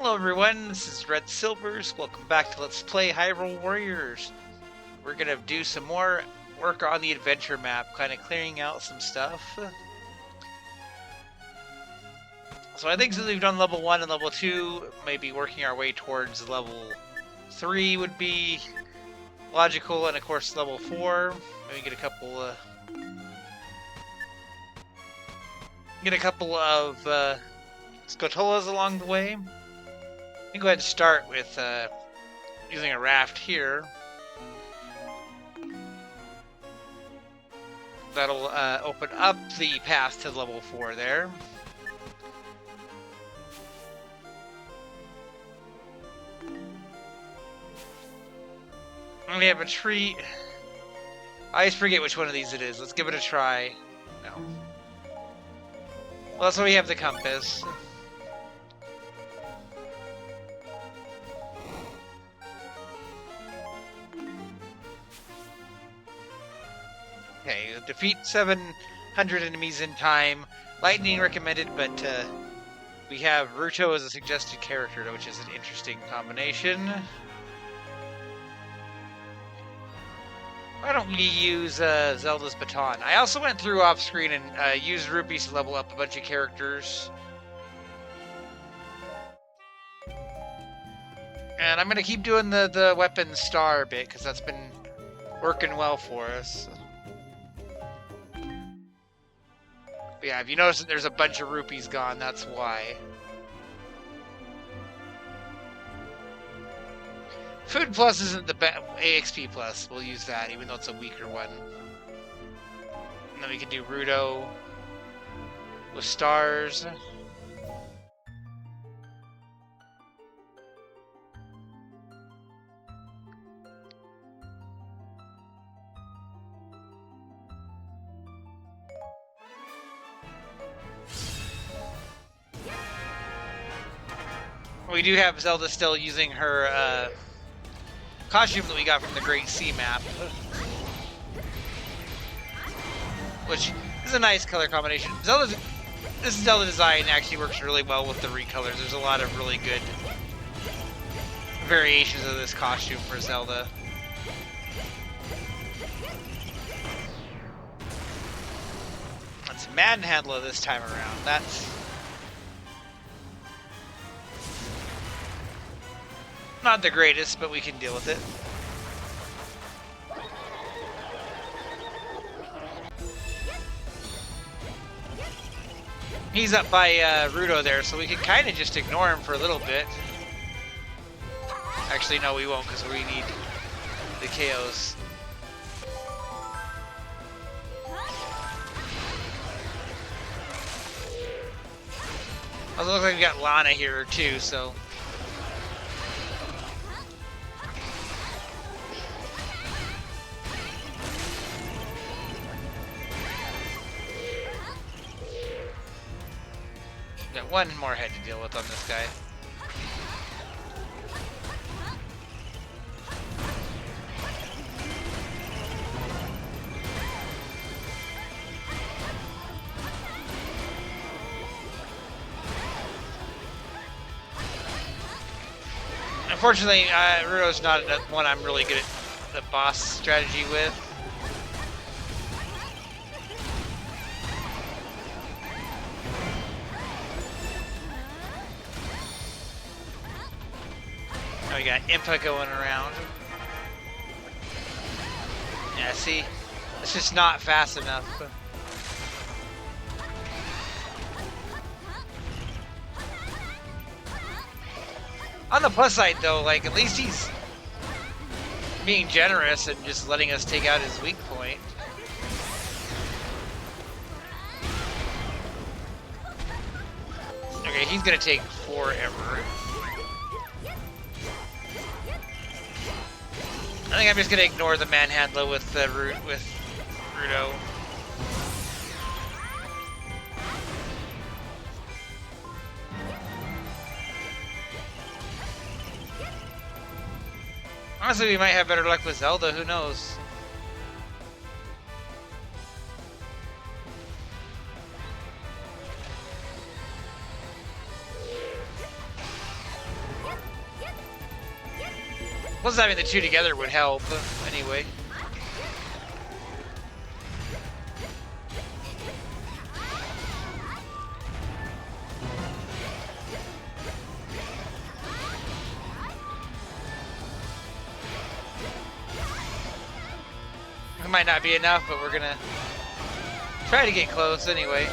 Hello everyone, this is Red Silvers. Welcome back to Let's Play Hyrule Warriors. We're gonna do some more work on the adventure map, kind of clearing out some stuff. So I think since we've done level 1 and level 2, maybe working our way towards level 3 would be logical, and of course level 4. Maybe get a couple of Scotolas along the way. I can go ahead and start with using a raft here. That'll open up the path to level 4 there. And we have a tree. I always forget which one of these it is. Let's give it a try. No. Well, that's why we have the compass. Okay, defeat 700 enemies in time. Lightning recommended, but we have Ruto as a suggested character, which is an interesting combination. Why don't we use Zelda's baton? I also went through off screen and used rupees to level up a bunch of characters. And I'm going to keep doing the weapon star bit, because that's been working well for us. But yeah, if you notice that there's a bunch of rupees gone, that's why. Food Plus isn't the best. AXP Plus, we'll use that, even though it's a weaker one. And then we can do Ruto with stars. We do have Zelda still using her costume that we got from the Great Sea map, which is a nice color combination. This Zelda design actually works really well with the recolors. There's a lot of really good variations of this costume for Zelda. Let's manhandle this time around. That's not the greatest, but we can deal with it. He's up by Ruto there, so we can kind of just ignore him for a little bit. Actually, no, we won't, because we need the KOs. Also, looks like we got Lana here too, so. Got one more head to deal with on this guy. Unfortunately, Ruto's not one I'm really good at the boss strategy with. Oh, we got Impa going around. Yeah, see? It's just not fast enough. On the plus side, though, like, at least he's being generous and just letting us take out his weak point. Okay, he's gonna take forever. I think I'm just gonna ignore the manhandler with Ruto. Honestly, we might have better luck with Zelda, who knows? Plus having the two together would help, anyway. It might not be enough, but we're gonna try to get close anyway.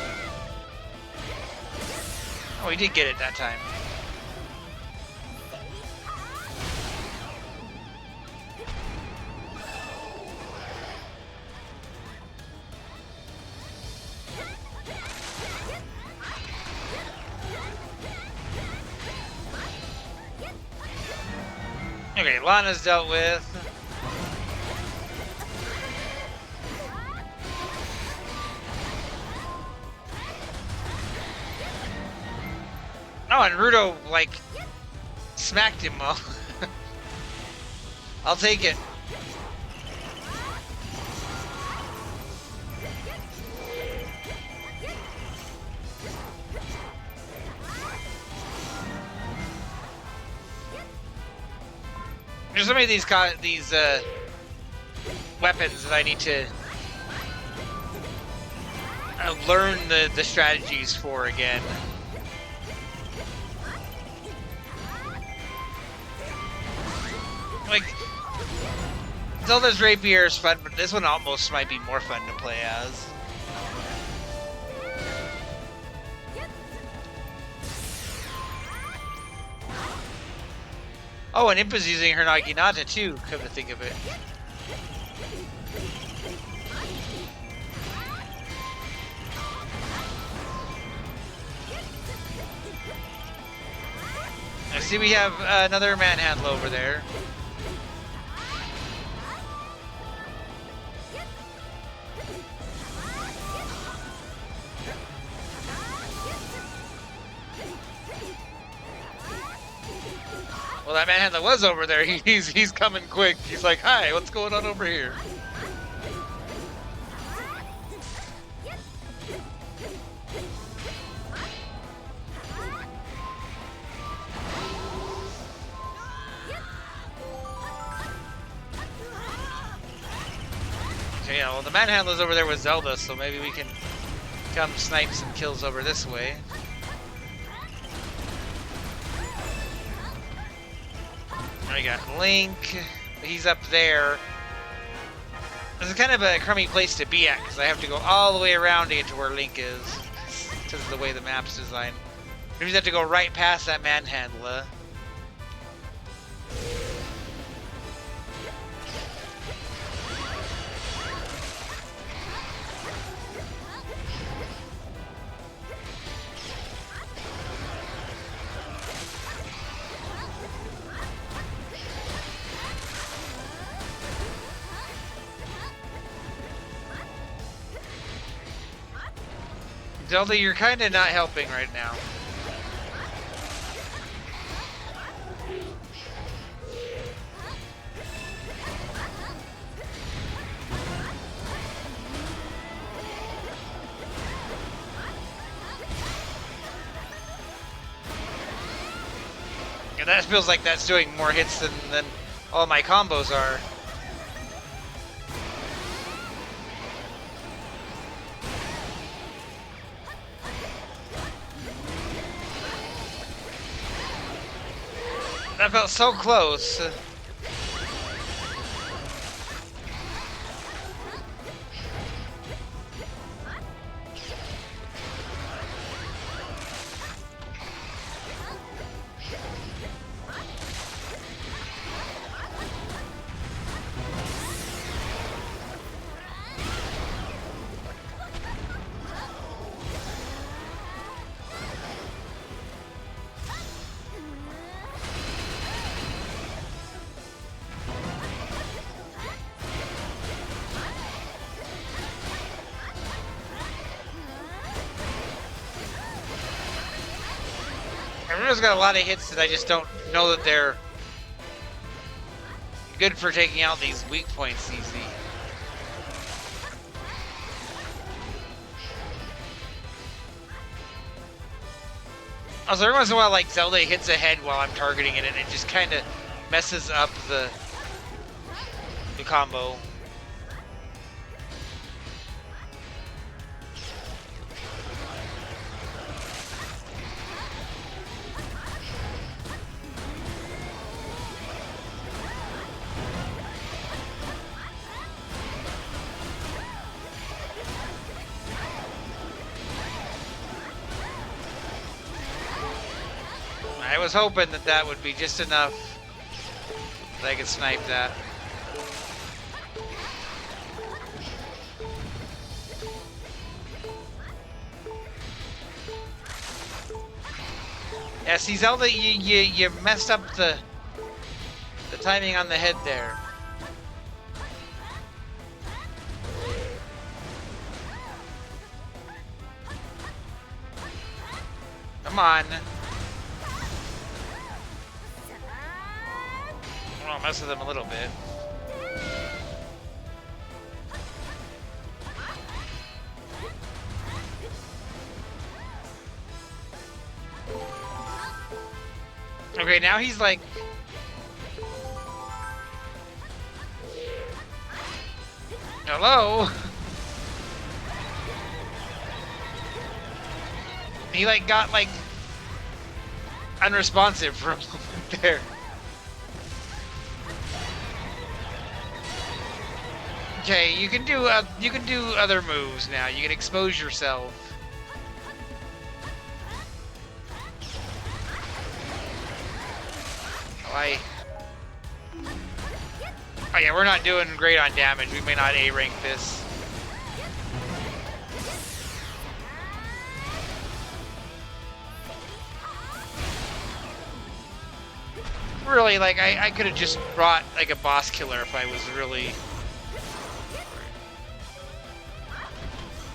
Oh, we did get it that time. Okay, Lana's dealt with. Oh, and Rudo, like, smacked him well. I'll take it. There's so many of these weapons that I need to learn the strategies for again. Like, Zelda's Rapier is fun, but this one almost might be more fun to play as. Oh, and Impa's using her Naginata too, come to think of it. I see we have another manhandle over there. Well, that manhandler was over there. He's coming quick. He's like, "Hi, what's going on over here?" Okay, yeah, well, the manhandler's over there with Zelda, so maybe we can come snipe some kills over this way. We got Link. He's up there. This is kind of a crummy place to be at because I have to go all the way around to get to where Link is because of the way the map's designed. We just have to go right past that manhandler. Zelda, you're kind of not helping right now. Yeah, that feels like that's doing more hits than all my combos are. That felt so close. Rudo's got a lot of hits that I just don't know that they're good for taking out these weak points easy. Also, every once in a while, like, Zelda hits a head while I'm targeting it, and it just kind of messes up the combo. I was hoping that that would be just enough that I could snipe that. Yeah, see, Zelda, you messed up the timing on the head there. Come on. I'll mess with them a little bit. Okay, now he's like... Hello? He like got like unresponsive for a moment there. Okay, you can do other moves now. You can expose yourself. Oh yeah, we're not doing great on damage. We may not A-rank this. Really, like, I could have just brought, like, a boss killer if I was really...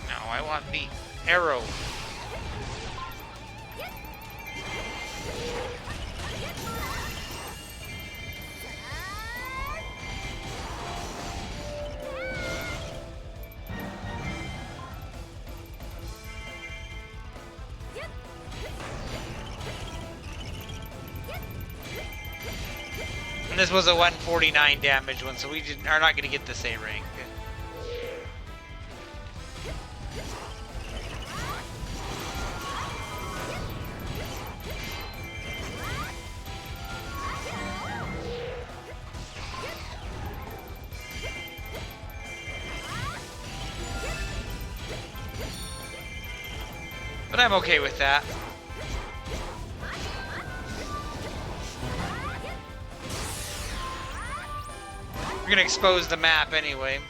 No, I want the arrow. And this was a 149 damage one, so we are not going to get this A rank. But I'm okay with that. We're gonna expose the map anyway.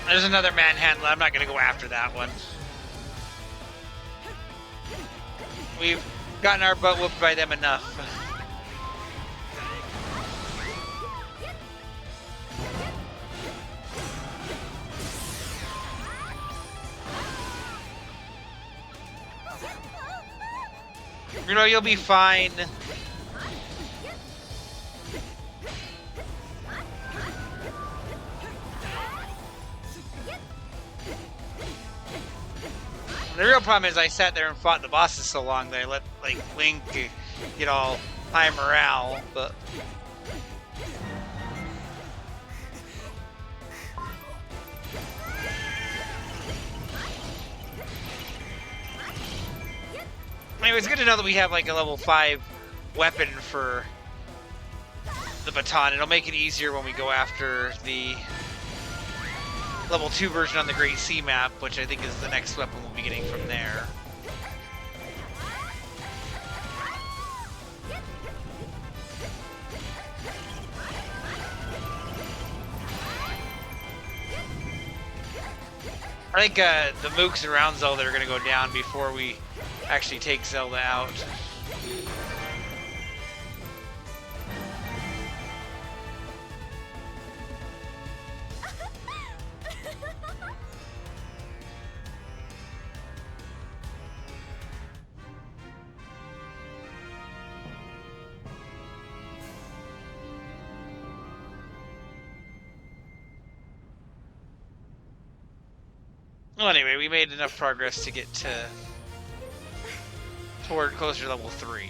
There's another manhandle. I'm not going to go after that one. We've gotten our butt whooped by them enough. You know, you'll be fine. The real problem is I sat there and fought the bosses so long that I let, like, Link get all high morale, but... Anyway, it's good to know that we have, like, a level 5 weapon for the baton. It'll make it easier when we go after the level 2 version on the Great Sea map, which I think is the next weapon we'll be getting from there. I think the mooks around Zelda are going to go down before we actually take Zelda out. Well, anyway, we made enough progress to get toward closer to level 3.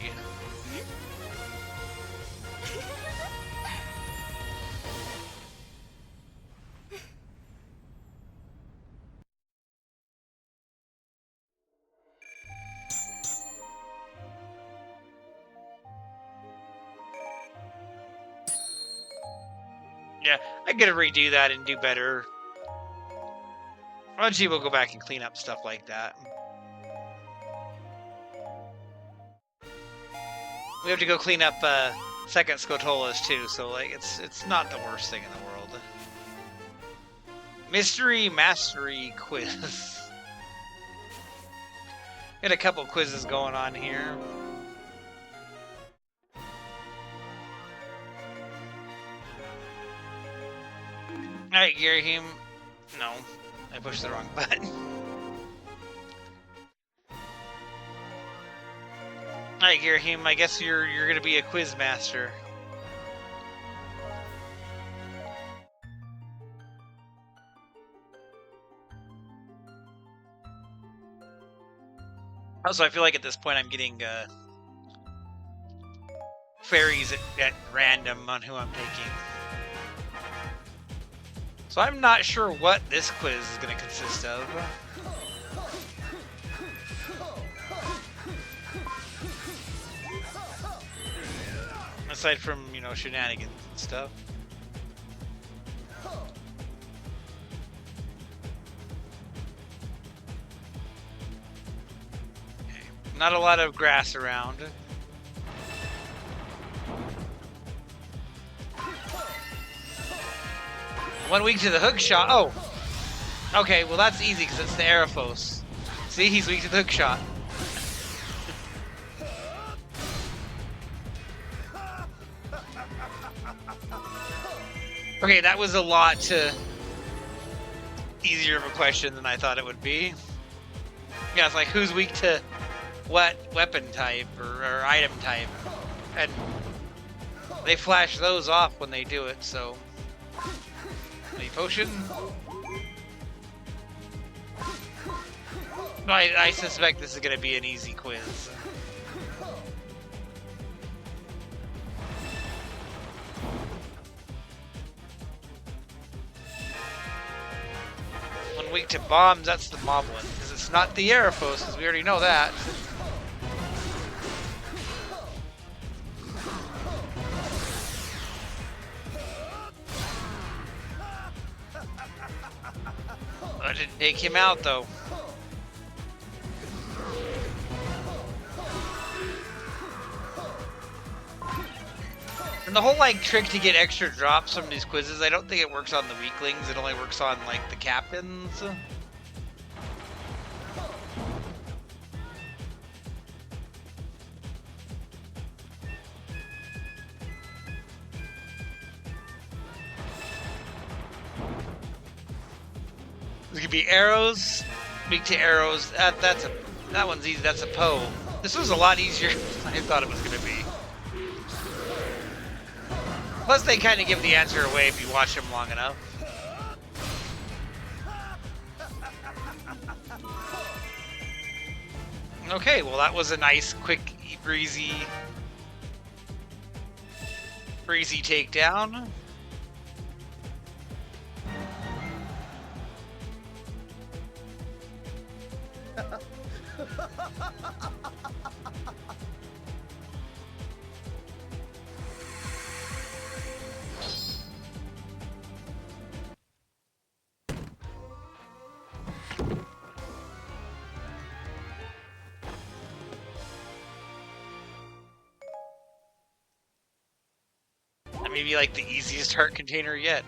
Yeah, I gotta redo that and do better. Eventually we'll go back and clean up stuff like that. We have to go clean up second Scotolas too, so like it's not the worst thing in the world. Mystery Mastery Quiz. Got a couple quizzes going on here. Alright, Girahim. No, I pushed the wrong button. Alright, Girahim, I guess you're gonna be a quiz master. Also, I feel like at this point I'm getting fairies at random on who I'm taking. So I'm not sure what this quiz is going to consist of. Aside from, you know, shenanigans and stuff. Okay. Not a lot of grass around. One weak to the hook shot. Oh! Okay, well that's easy because it's the Aerophos. See, he's weak to the hook shot. Okay, that was a lot easier of a question than I thought it would be. Yeah, it's like who's weak to what weapon type or item type, and they flash those off when they do it. So, any potion? No, I suspect this is going to be an easy quiz. One weak to bombs, that's the Moblin, because it's not the Aerophos, because we already know that. I didn't take him out, though. And the whole, like, trick to get extra drops from these quizzes, I don't think it works on the weaklings, it only works on, like, the captains. This could be arrows, weak to arrows. That one's easy. That's a Poe. This was a lot easier than I thought it was going to be. Plus, they kind of give the answer away if you watch them long enough. Okay, well that was a nice, quick, breezy takedown. That may be like the easiest heart container yet.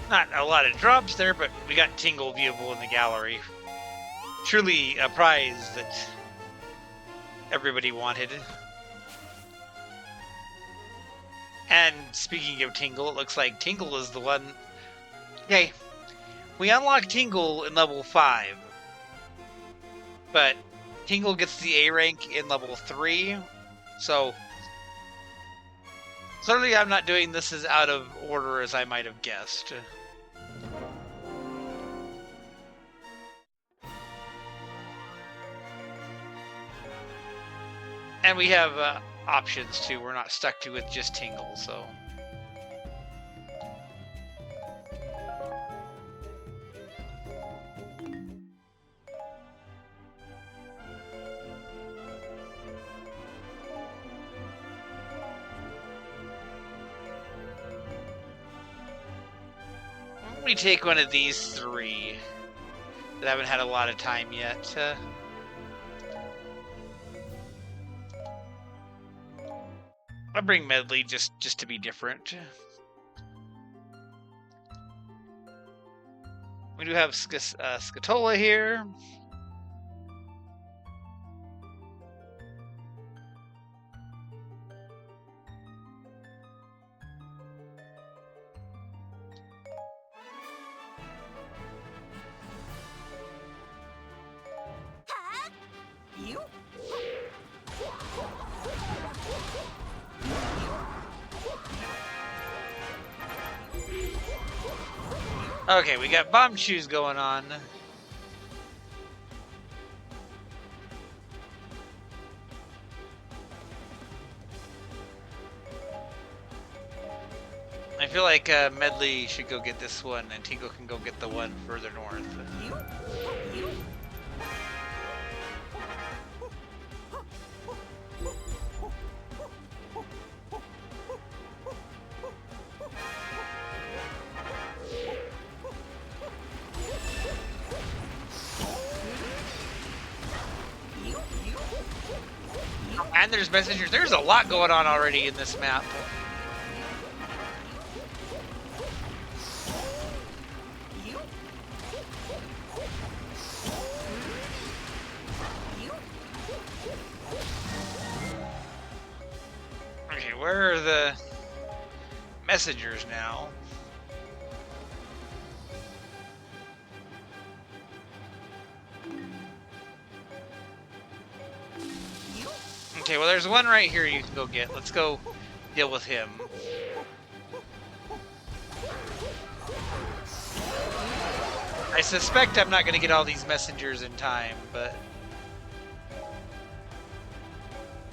Not a lot of drops there, but we got Tingle viewable in the gallery. Truly a prize that everybody wanted. And speaking of Tingle, it looks like Tingle is the one... Okay, we unlock Tingle in level 5. But Tingle gets the A rank in level 3. So clearly I'm not doing this as out of order as I might have guessed. And we have options too. We're not stuck to with just Tingle, so. Why don't we take one of these 3 that haven't had a lot of time yet? I'll bring Medley just to be different. We do have Scatola here. Okay, we got bomb shoes going on. I feel like Medley should go get this one, and Tingle can go get the one further north. And there's messengers. There's a lot going on already in this map. Okay, where are the messengers now? Okay, well there's one right here you can go get. Let's go deal with him. I suspect I'm not going to get all these messengers in time, but...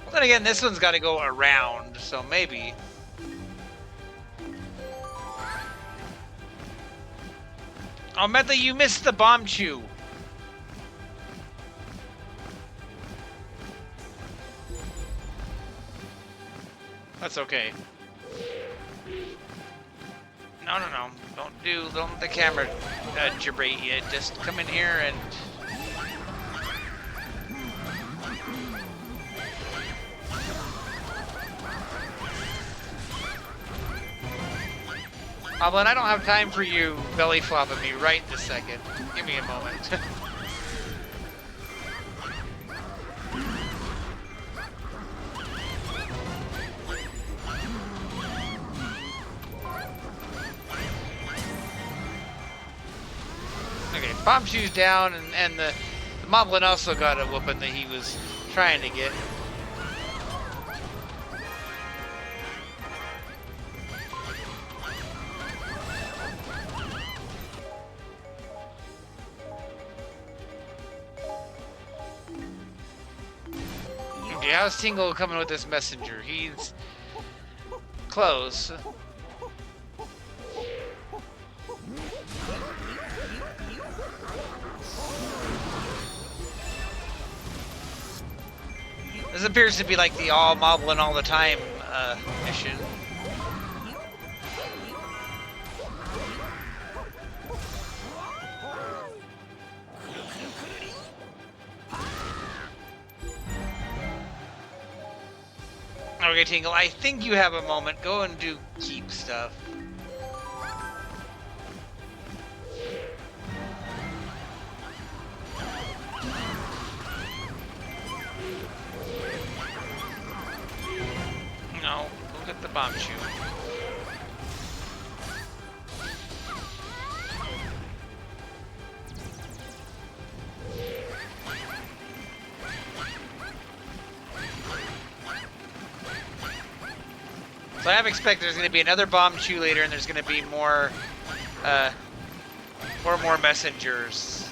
Well, then again, this one's got to go around, so maybe. Oh, Medley, you missed the bomb chew. That's okay. No. Don't let the camera gibbate you. Just come in here and... Goblin, I don't have time for you belly flopping me right this second. Give me a moment. Okay, bomb shoes down, and the Moblin also got a whooping that he was trying to get. Okay, how's Tingle coming with this messenger? He's close. This appears to be like the all moblin all the time mission. Okay, Tingle, I think you have a moment. Go and do keep stuff. bomb shoot. So I have expected there's going to be another bomb chew later, and there's going to be more messengers.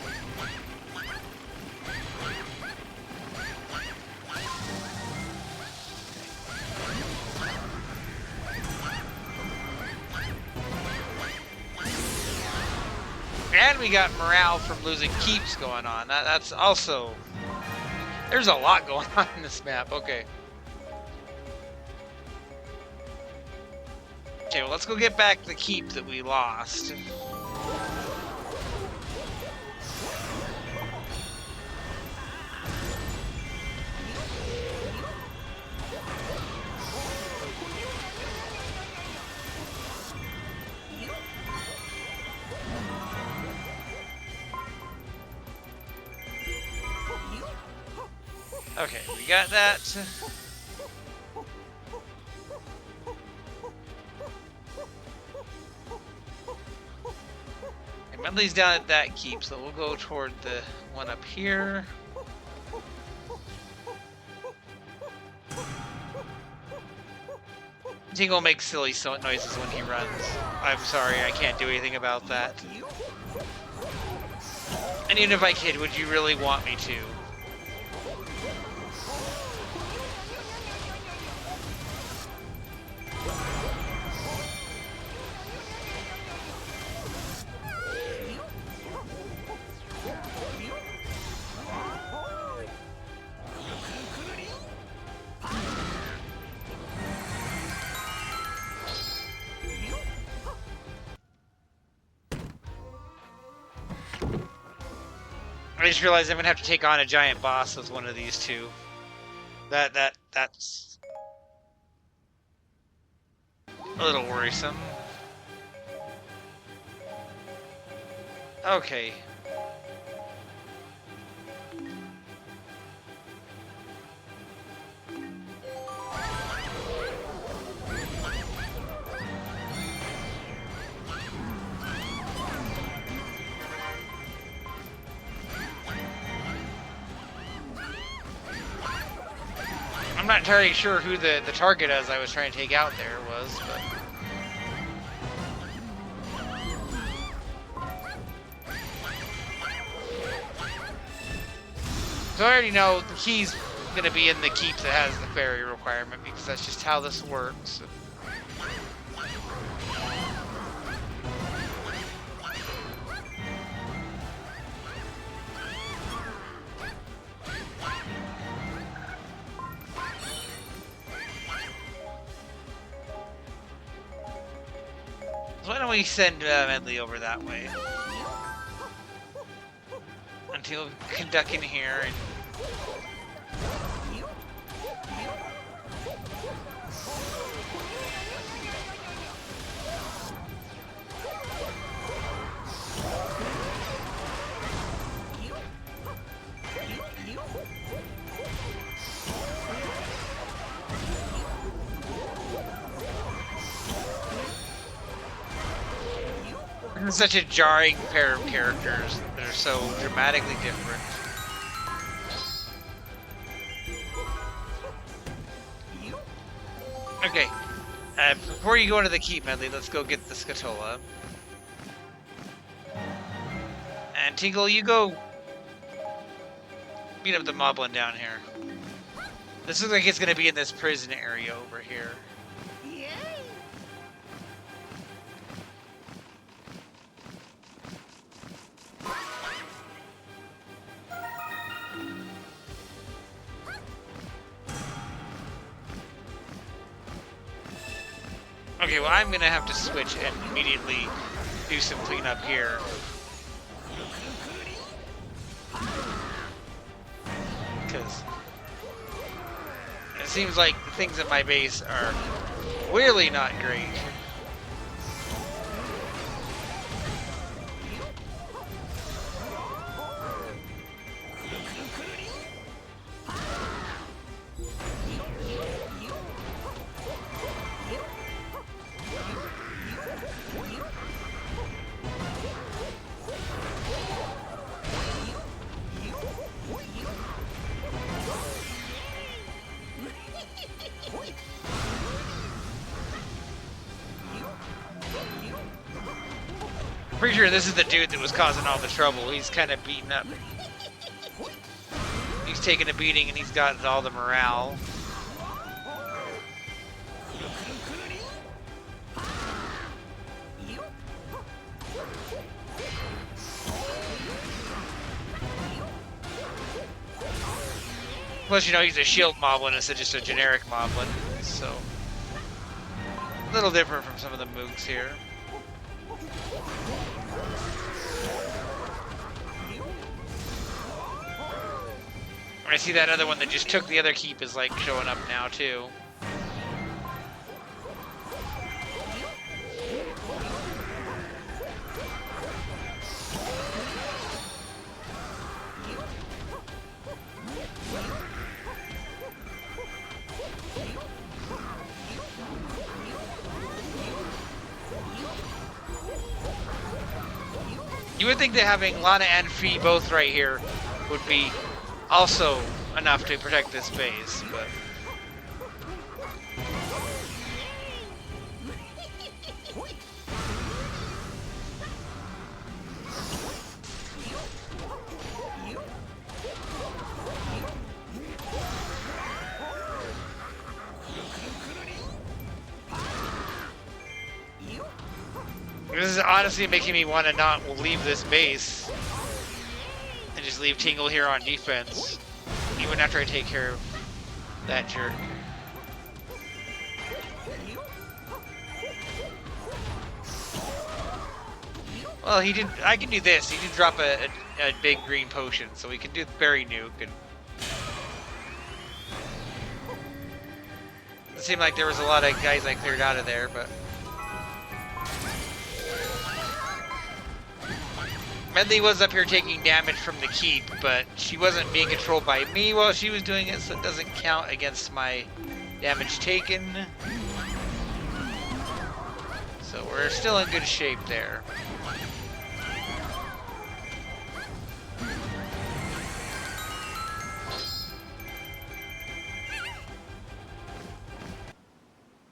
And we got morale from losing keeps going on. That's also... There's a lot going on in this map. Okay. Okay, well, let's go get back the keep that we lost. Okay, we got that. And Medley's down at that keep, so we'll go toward the one up here. Tingle makes silly noises when he runs. I'm sorry, I can't do anything about that. And even if I could, would you really want me to? I just realized I'm gonna have to take on a giant boss with one of these two. That's a little worrisome. Okay. I'm not entirely sure who the target as I was trying to take out there was, but... So I already know the key's gonna be in the keep that has the fairy requirement, because that's just how this works. Why don't we send Medley over that way? Until we can duck in here and... Such a jarring pair of characters that are so dramatically different. Okay, before you go into the keep, Medley, let's go get the Scatola. And Tingle, you go beat up the moblin down here. This looks like it's going to be in this prison area over here. Okay, well, I'm gonna have to switch and immediately do some cleanup here. Because it seems like the things at my base are really not great. Pretty sure this is the dude that was causing all the trouble. He's kind of beaten up. He's taking a beating and he's got all the morale. Plus, you know, he's a shield moblin instead of just a generic moblin, so a little different from some of the mooks here. I see that other one that just took the other keep is like showing up now too. You would think that having Lana and Fee both right here would be also enough to protect this base, but this is honestly making me want to not leave this base and just leave Tingle here on defense, even after I take care of that jerk. Well, he did. I can do this. He did drop a big green potion, so we can do the berry nuke. And it seemed like there was a lot of guys I cleared out of there, but Medley was up here taking damage from the keep, but she wasn't being controlled by me while she was doing it, so it doesn't count against my damage taken. So we're still in good shape there.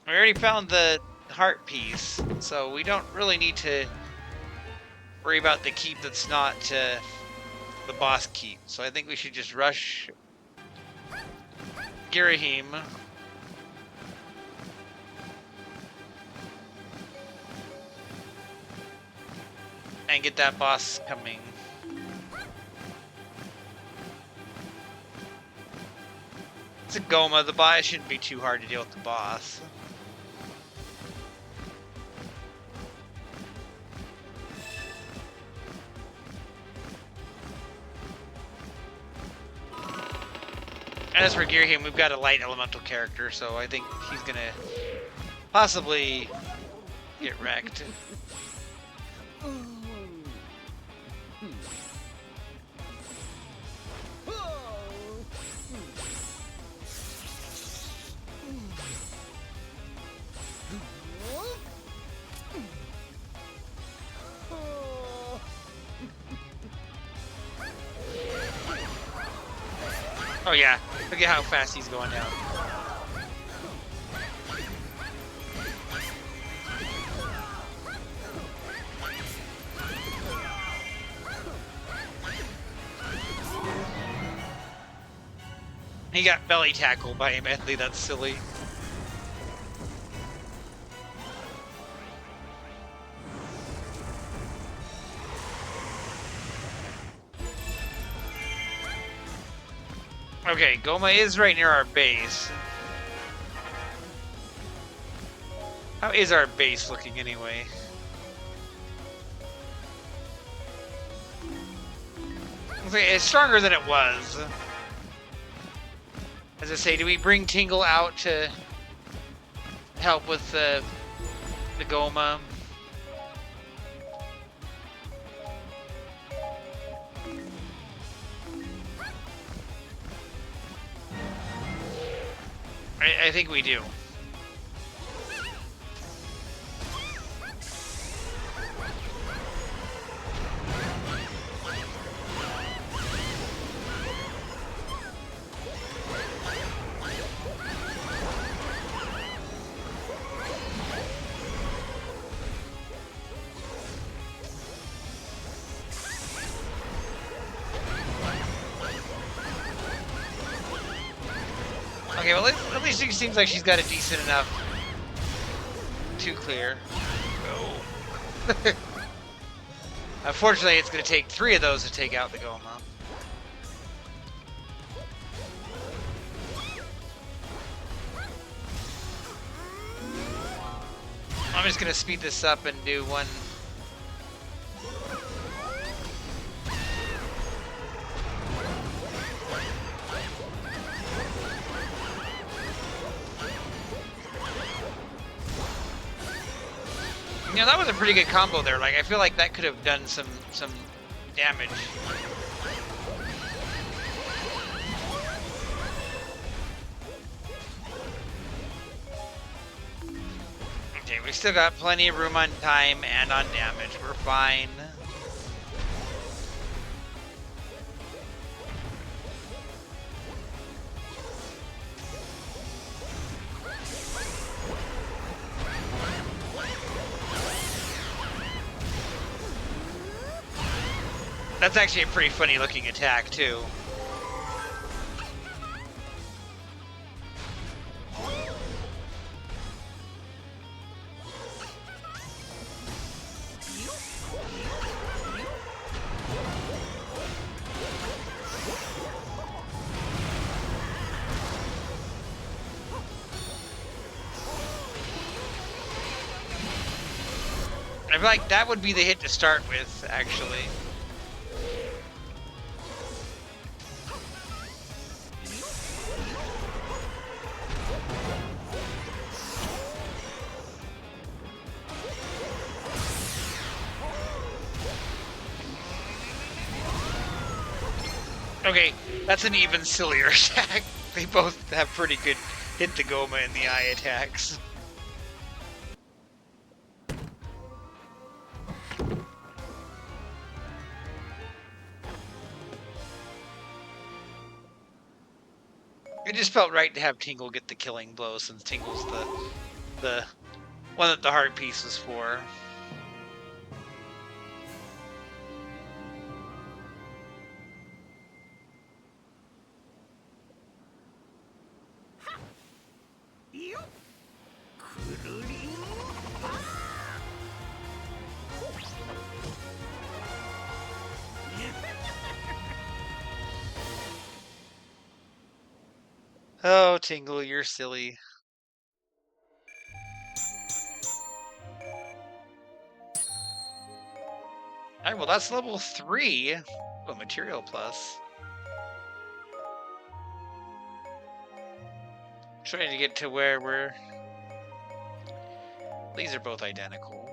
We already found the heart piece, so we don't really need to worry about the keep that's not the boss keep. So I think we should just rush Girahim. And get that boss coming. It's a Goma. The boss shouldn't be too hard to deal with the boss. As for Girahim, we've got a light elemental character, so I think he's gonna possibly get wrecked. Oh yeah, look at how fast he's going down. He got belly tackled by Medley, that's silly. Okay, Goma is right near our base. How is our base looking anyway? Okay, it's stronger than it was. As I say, do we bring Tingle out to help with the Goma? I think we do. Okay, well, at least it seems like she's got a decent enough to clear. Oh. Unfortunately, it's going to take 3 of those to take out the Goma. I'm just going to speed this up and do one. You know, that was a pretty good combo there. Like, I feel like that could have done some damage. Okay, we still got plenty of room on time and on damage. We're fine. That's actually a pretty funny looking attack, too. I feel like that would be the hit to start with, actually. Okay, that's an even sillier attack. They both have pretty good hit the Goma in the eye attacks. It just felt right to have Tingle get the killing blow since Tingle's the one that the heart piece was for. Oh, Tingle, you're silly. Alright, well that's level 3. Oh, material plus. Trying to get to where we're... These are both identical.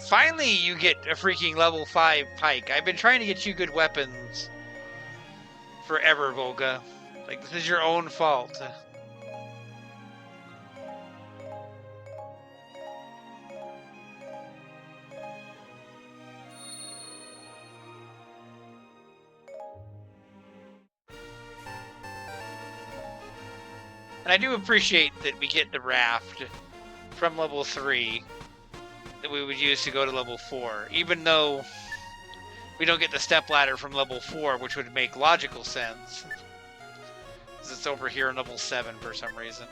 Finally, you get a freaking level 5 pike. I've been trying to get you good weapons forever, Volga. Like, this is your own fault. And I do appreciate that we get the raft from level 3 that we would use to go to level 4, even though we don't get the step ladder from level 4, which would make logical sense, because it's over here in level 7 for some reason.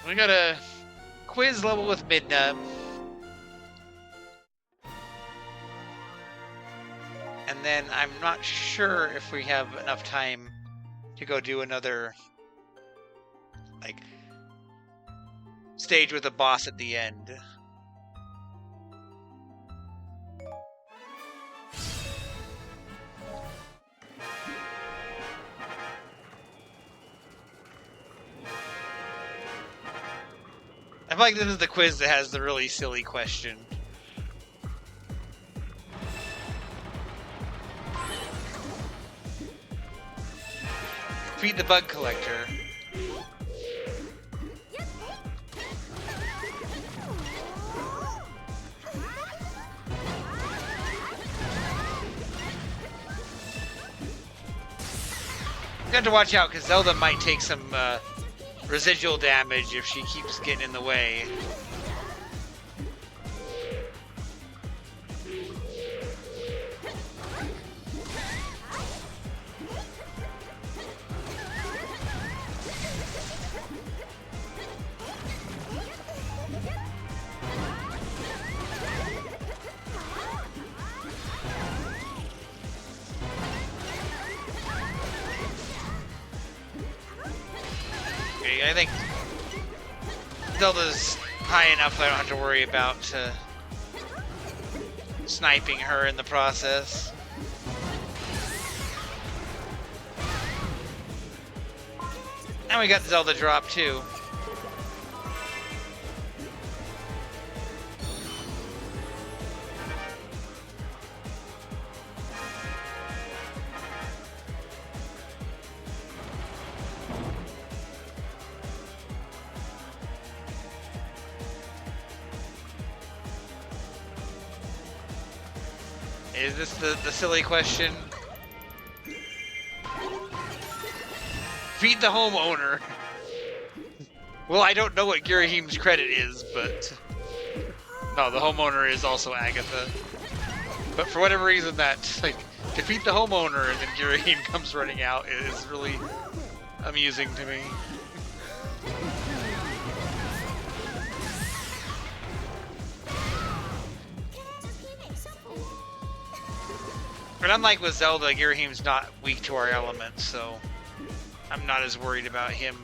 We got a quiz level with Midna. And then I'm not sure if we have enough time to go do another, like, stage with a boss at the end. I feel like this is the quiz that has the really silly question. Feed the bug collector. You have to watch out because Zelda might take some residual damage if she keeps getting in the way. I think Zelda's high enough that I don't have to worry about sniping her in the process. And we got the Zelda drop too. Is this the silly question? Feed the homeowner. Well, I don't know what Girahim's credit is, but... No, the homeowner is also Agatha. But for whatever reason that, like, defeat the homeowner and then Girahim comes running out is really amusing to me. But unlike with Zelda, Girahim's not weak to our elements, so I'm not as worried about him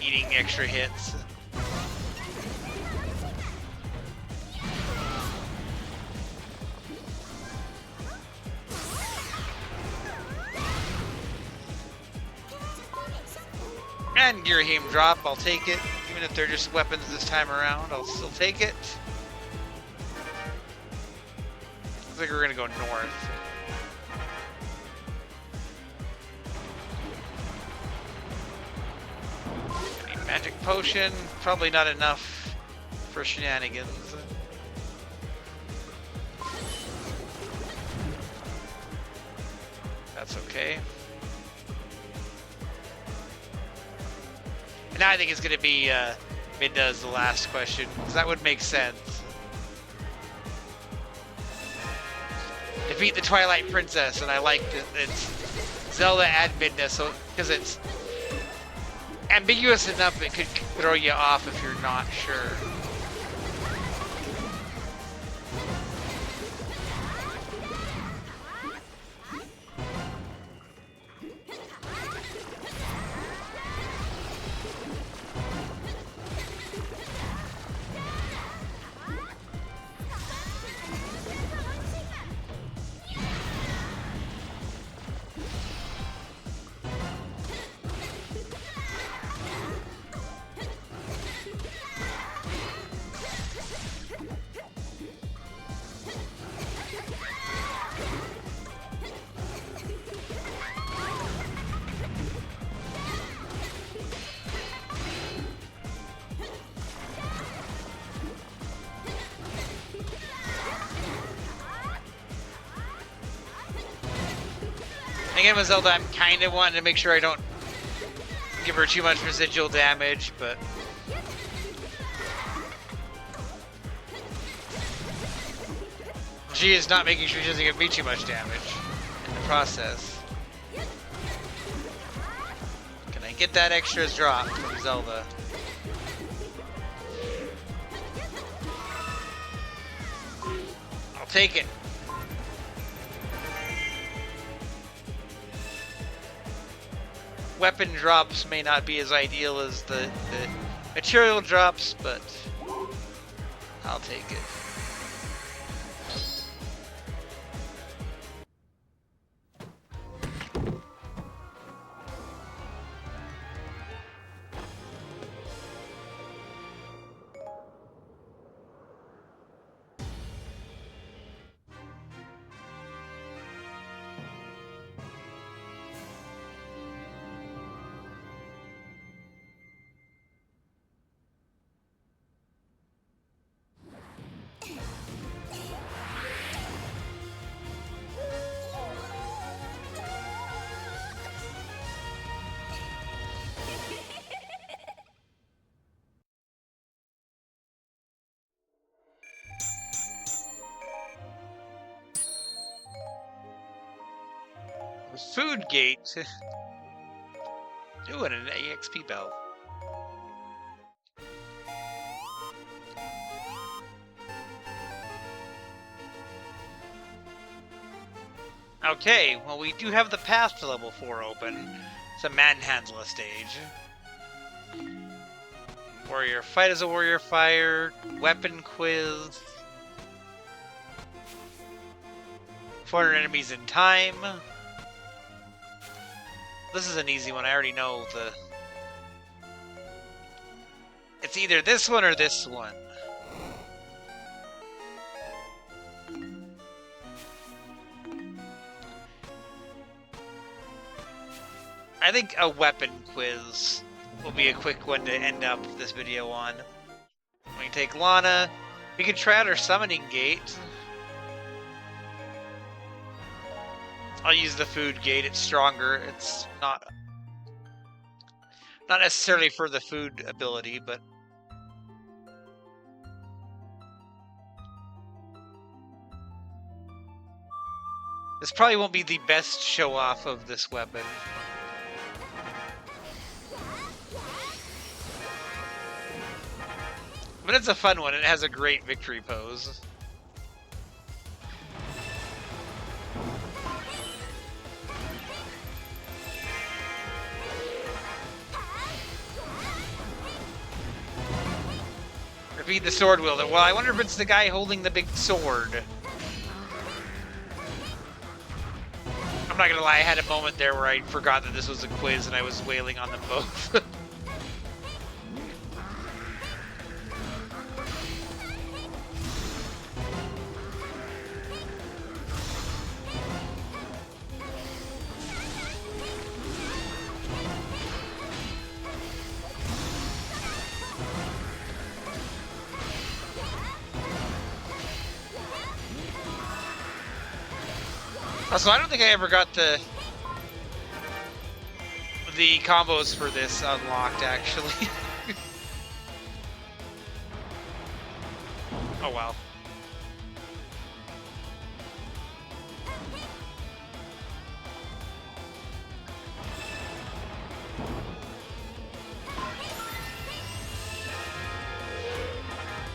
eating extra hits. And Girahim drop, I'll take it. Even if they're just weapons this time around, I'll still take it. I think we're gonna go north. Any magic potion? Probably not enough for shenanigans. That's okay. And now I think it's gonna be Midna's the last question, because that would make sense. Defeat the Twilight Princess, and I like that it's Zelda and Midna, so because it's ambiguous enough it could throw you off if you're not sure. Again, with Zelda, I'm kind of wanting to make sure I don't give her too much residual damage, but... she is not making sure she doesn't give me too much damage in the process. Can I get that extra drop from Zelda? I'll take it. Weapon drops may not be as ideal as the material drops, but I'll take it. Food gate. Ooh, and an EXP bell. Okay, well we do have the path to level 4 open. It's a manhandle stage. Warrior fight as a warrior fire. Weapon quiz. 400 enemies in time. This is an easy one. I already know the... It's either this one or this one. I think a weapon quiz will be a quick one to end up this video on. We can take Lana. We can try out our summoning gate. I'll use the food gate. It's stronger. It's not necessarily for the food ability, but this probably won't be the best show off of this weapon. But it's a fun one. It has a great victory pose. Repeat the sword wielder. Well, I wonder if it's the guy holding the big sword. I'm not gonna lie, I had a moment there where I forgot that this was a quiz and I was wailing on them both. Also, I don't think I ever got the combos for this unlocked, actually. Oh, wow.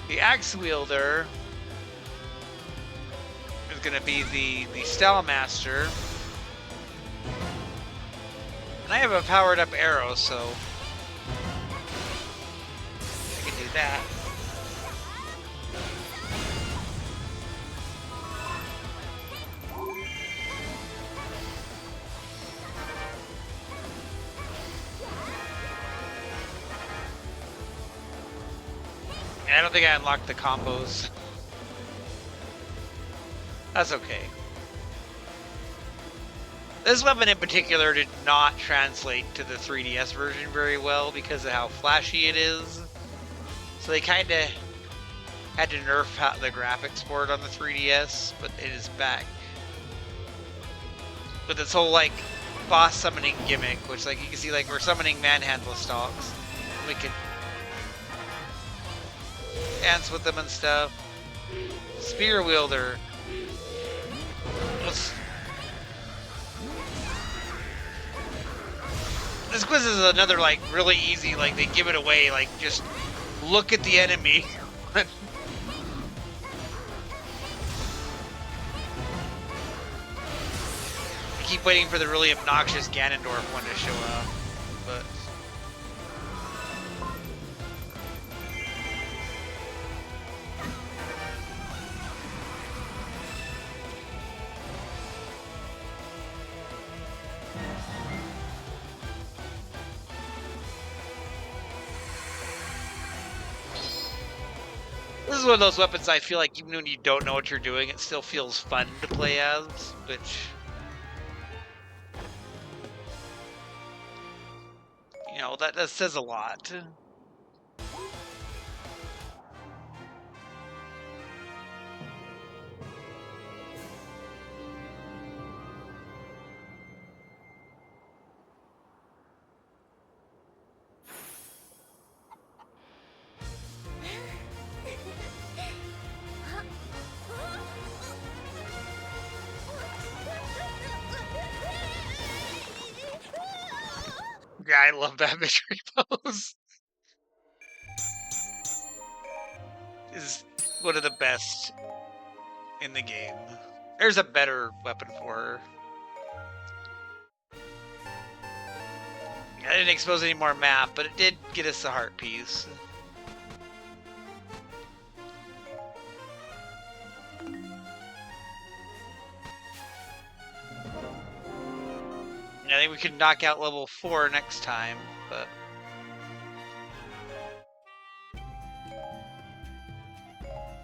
The axe wielder is going to be the Style Master. And I have a powered up arrow, so I can do that. And I don't think I unlocked the combos. That's okay. This weapon in particular did not translate to the 3DS version very well because of how flashy it is. So they kind of had to nerf the graphics for it on the 3DS, but it is back. With this whole, like, boss summoning gimmick, which, like, you can see, like, we're summoning manhandle stalks. We can dance with them and stuff. Spear wielder. This quiz is another, like, really easy, like, they give it away, like, just look at the enemy. I keep waiting for the really obnoxious Ganondorf one to show up, but... This is one of those weapons I feel like even when you don't know what you're doing, it still feels fun to play as, which... You know, that says a lot. Yeah, I love that victory pose. Is one of the best in the game. There's a better weapon for her. I didn't expose any more map, but it did get us the heart piece. I think we could knock out level 4 next time, but...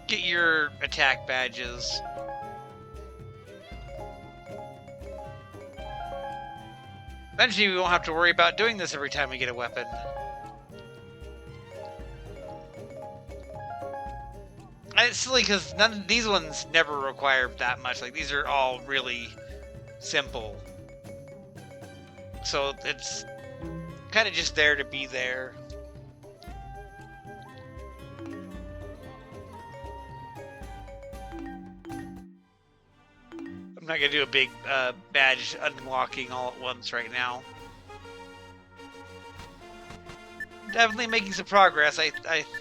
Get your attack badges. Eventually we won't have to worry about doing this every time we get a weapon. And it's silly because these ones never require that much. Like, these are all really simple. So it's kind of just there to be there. I'm not going to do a big badge unlocking all at once right now. Definitely making some progress. I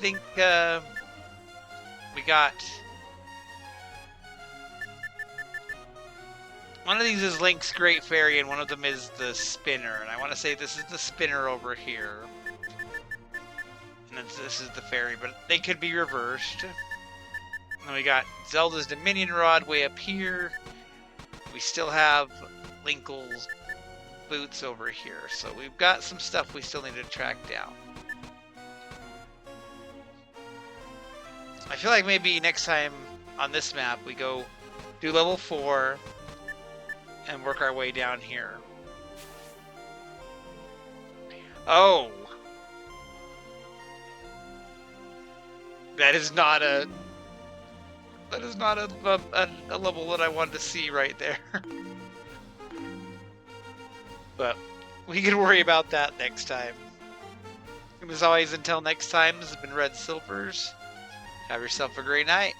think we got... One of these is Link's Great Fairy, and one of them is the spinner. And I want to say this is the spinner over here. And this is the fairy, but they could be reversed. And we got Zelda's Dominion Rod way up here. We still have Linkle's boots over here. So we've got some stuff we still need to track down. I feel like maybe next time on this map we go do level 4 and work our way down here. Oh! That is not a level that I wanted to see right there. But we can worry about that next time. And as always, until next time, this has been Red Silvers. Have yourself a great night.